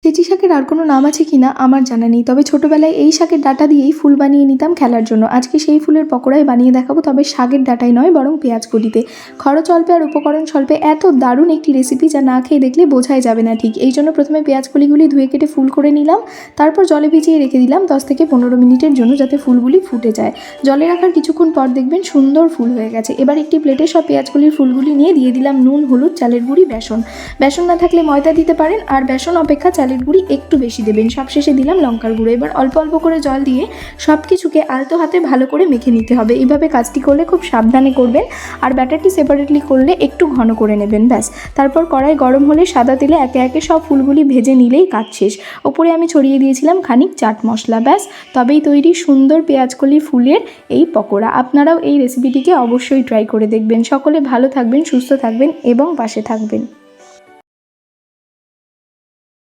চেঁচি শাকের আর কোনো নাম আছে কিনা আমার জানা নেই, তবে ছোটোবেলায় এই শাকের ডাঁটা দিয়েই ফুল বানিয়ে নিতাম খেলার জন্য। আজকে সেই ফুলের পকোড়াই বানিয়ে দেখাবো, তবে শাকের ডাঁটাই নয় বরং পেঁয়াজ কলিতে। খরচ অল্পে আর উপকরণ স্বল্পে এত দারুণ একটি রেসিপি যা না খেয়ে দেখলে বোঝাই যাবে না ঠিক। এই জন্য প্রথমে পেঁয়াজ কলিগুলি ধুয়ে কেটে ফুল করে নিলাম, তারপর জলে ভিজিয়ে রেখে দিলাম 10 থেকে 15 মিনিটের জন্য, যাতে ফুলগুলি ফুটে যায়। জলে রাখার কিছুক্ষণ পর দেখবেন সুন্দর ফুল হয়ে গেছে। এবার একটি প্লেটে সব পেঁয়াজ কলির ফুলগুলি নিয়ে দিয়ে দিলাম নুন, হলুদ, চালের গুঁড়ি, বেসন না থাকলে ময়দা দিতে পারেন, আর বেসন অপেক্ষা চালের গুঁড়ি একটু বেশি দেবেন। সবশেষে দিলাম লঙ্কার গুঁড়ো। এবার অল্প অল্প করে জল দিয়ে সব কিছুকে আলতো হাতে ভালো করে মেখে নিতে হবে। এইভাবে কাজটি করলে খুব সাবধানে করবেন, আর ব্যাটারটি সেপারেটলি করলে একটু ঘন করে নেবেন, ব্যাস। তারপর কড়াই গরম হলে সাদা তেলে একে একে সব ফুলগুলি ভেজে নিলেই কাজ শেষ। ওপরে আমি ছড়িয়ে দিয়েছিলাম খানিক চাট মশলা, ব্যাস। তবেই তৈরি সুন্দর পেঁয়াজকলি ফুলের এই পকোড়া। আপনারাও এই রেসিপিটিকে অবশ্যই ট্রাই করে দেখবেন। সকলে ভালো থাকবেন, সুস্থ থাকবেন এবং পাশে থাকবেন।